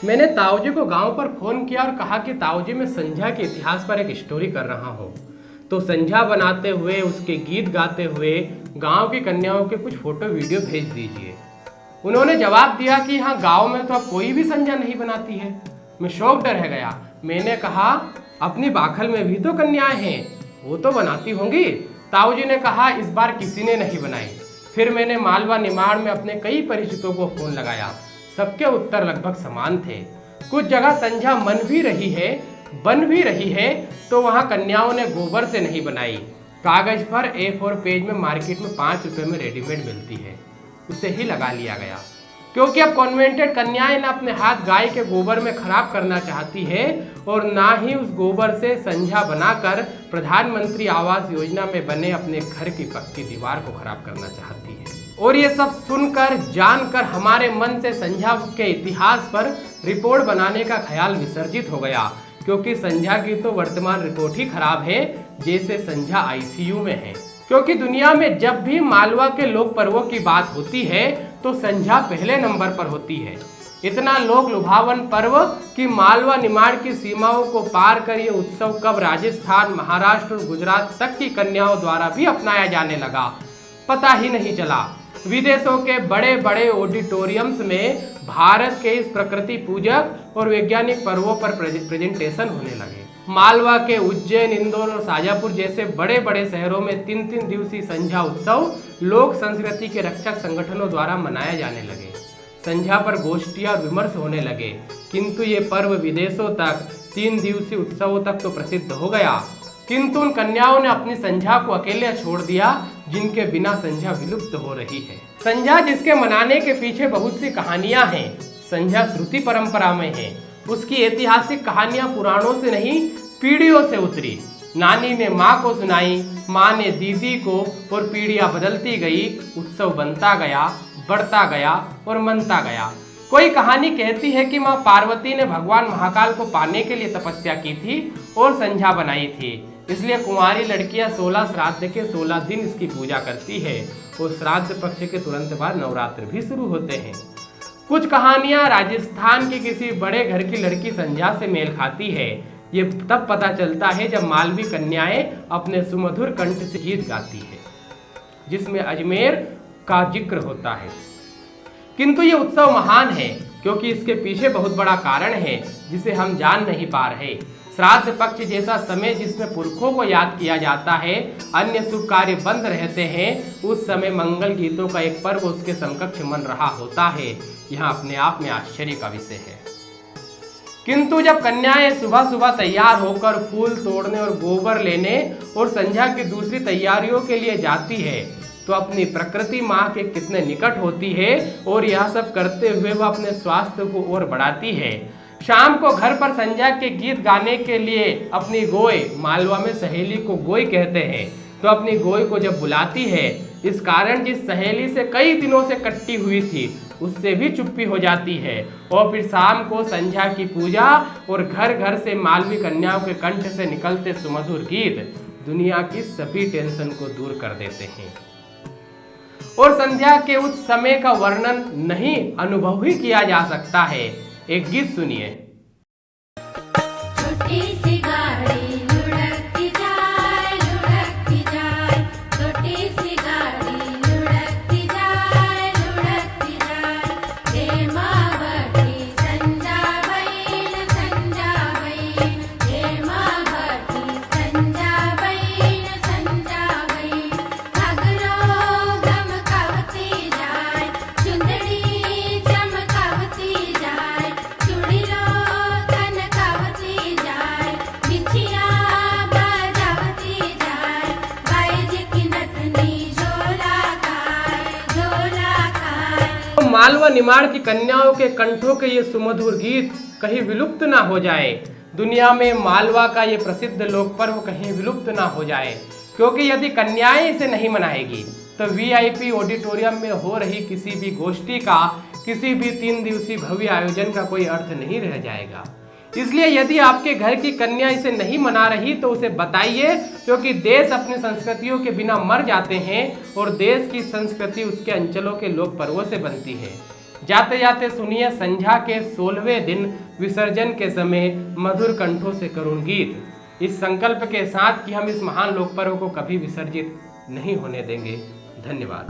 मैंने ताऊजी को गांव पर फोन किया और कहा कि ताऊजी मैं संध्या के इतिहास पर एक स्टोरी कर रहा हूँ। तो संध्या बनाते हुए, उसके गीत गाते हुए गांव की कन्याओं के कुछ फोटो वीडियो भेज दीजिए। उन्होंने जवाब दिया कि हाँ, गांव में तो अब कोई भी संध्या नहीं बनाती है। मैं शौक रह गया। मैंने कहा अपनी बाखल में भी तो कन्याएं हैं, वो तो बनाती होंगी। ताऊजी ने कहा इस बार किसी ने नहीं बनाई। फिर मैंने मालवा निमाड़ में अपने कई परिचितों को फोन लगाया। सबके उत्तर लगभग समान थे। कुछ जगह संध्या बन भी रही है तो वहां कन्याओं ने गोबर से नहीं बनाई। कागज पर A4 पेज में मार्केट में 5 रुपए में रेडीमेड मिलती है, उसे ही लगा लिया गया। क्योंकि अब कॉन्वेंटेड कन्याएं न अपने हाथ गाय के गोबर में खराब करना चाहती है और ना ही उस गोबर से संध्या बनाकर प्रधानमंत्री आवास योजना में बने अपने घर की पक्की दीवार को खराब करना चाहती है। और ये सब सुनकर जानकर हमारे मन से संध्या के इतिहास पर रिपोर्ट बनाने का ख्याल विसर्जित हो गया। क्योंकि संध्या की तो वर्तमान रिपोर्ट ही खराब है, जैसे संध्या ICU में है। क्योंकि दुनिया में जब भी मालवा के लोक पर्वों की बात होती है तो संध्या पहले नंबर पर होती है। इतना लोक लुभावन पर्व कि मालवा निमाड़ की सीमाओं को पार कर ये उत्सव कब राजस्थान, महाराष्ट्र और गुजरात तक की कन्याओं द्वारा भी अपनाया जाने लगा, पता ही नहीं चला। विदेशों के बड़े बड़े ऑडिटोरियम्स में भारत के इस प्रकृति पूजक और वैज्ञानिक पर्वों पर प्रेजेंटेशन होने लगे। मालवा के उज्जैन, इंदौर और शाजापुर जैसे बड़े बड़े शहरों में 3-3 दिवसीय संध्या उत्सव लोक संस्कृति के रक्षक संगठनों द्वारा मनाए जाने लगे। संध्या पर गोष्ठियां और विमर्श होने लगे। किंतु ये पर्व विदेशों तक, 3 दिवसीय उत्सवों तक तो प्रसिद्ध हो गया। किंतु उन कन्याओं ने अपनी संध्या को अकेले छोड़ दिया जिनके बिना संध्या विलुप्त हो रही है। संध्या जिसके मनाने के पीछे बहुत सी कहानियां हैं। संध्या श्रुति परंपरा में है। उसकी ऐतिहासिक कहानियां पुराणों से नहीं, पीढ़ियों से उतरी। नानी ने माँ को सुनाई, माँ ने दीदी को, और पीढ़ियां बदलती गई। उत्सव बनता गया, बढ़ता गया और मनता गया। कोई कहानी कहती है कि माँ पार्वती ने भगवान महाकाल को पाने के लिए तपस्या की थी और संध्या बनाई थी। इसलिए कुंवारी लड़कियां 16 श्राद्ध के 16 दिन इसकी पूजा करती है और श्राद्ध पक्ष के तुरंत बाद नवरात्र भी शुरू होते हैं। कुछ कहानियां राजस्थान की किसी बड़े घर की लड़की संध्या से मेल खाती है। ये तब पता चलता है जब मालवी कन्याएं अपने सुमधुर कंठ से गीत गाती है जिसमें अजमेर का जिक्र होता है। किंतु ये उत्सव महान है क्योंकि इसके पीछे बहुत बड़ा कारण है जिसे हम जान नहीं पा रहे। श्राद्ध पक्ष जैसा समय जिसमें पुरखों को याद किया जाता है, अन्य शुभ कार्य बंद रहते हैं, उस समय मंगल गीतों का एक पर्व उसके समकक्ष मन रहा होता है। यह अपने आप में आश्चर्य का विषय है। किंतु जब कन्याएं सुबह सुबह तैयार होकर फूल तोड़ने और गोबर लेने और संध्या की दूसरी तैयारियों के लिए जाती है तो अपनी प्रकृति माँ के कितने निकट होती है और यह सब करते हुए वह अपने स्वास्थ्य को और बढ़ाती है। शाम को घर पर संध्या के गीत गाने के लिए अपनी गोय, मालवा में सहेली को गोय कहते हैं, तो अपनी गोय को जब बुलाती है, इस कारण जिस सहेली से कई दिनों से कट्टी हुई थी उससे भी चुप्पी हो जाती है और फिर शाम को संध्या की पूजा और घर घर से मालवी कन्याओं के कंठ से निकलते सुमधुर गीत दुनिया की सभी टेंशन को दूर कर देते हैं। और संध्या के उस समय का वर्णन नहीं, अनुभव ही किया जा सकता है। एक गीत सुनिए। छोटी सी गाड़ी लुढ़कती जाए, लुढ़कती जाए, छोटी सी गाड़ी लुढ़कती जाए, लुढ़कती जाए। हे मावती संजा बहीण, संजा बहीण, हे मावती संजा बहीण, संजा बहीण। घाघरो गमकावती जाए, चुंदड़ी चमकावती जाए, चूड़ीलो कनकावती जाए, बिछिया बजावती जाए, बाईज की नथनी झोला खाए, झोला खाए। मालवा निमाड़ की कन्याओं के कंठों के ये सुमधुर गीत कहीं विलुप्त ना हो जाए। दुनिया में मालवा का ये प्रसिद्ध लोक पर्व कहीं विलुप्त ना हो जाए। क्योंकि यदि कन्याएं इसे नहीं मनाएगी तो VIP ऑडिटोरियम में हो रही किसी भी गोष्ठी का, किसी भी 3 दिवसीय भव्य आयोजन का कोई अर्थ नहीं रह जाएगा। इसलिए यदि आपके घर की कन्या इसे नहीं मना रही तो उसे बताइए, क्योंकि देश अपनी संस्कृतियों के बिना मर जाते हैं और देश की संस्कृति उसके अंचलों के लोक पर्वों से बनती है। जाते जाते सुनिए संध्या के 16वें दिन विसर्जन के समय मधुर कंठों से करुण गीत, इस संकल्प के साथ कि हम इस महान लोक पर्व को कभी विसर्जित नहीं होने देंगे। धन्यवाद।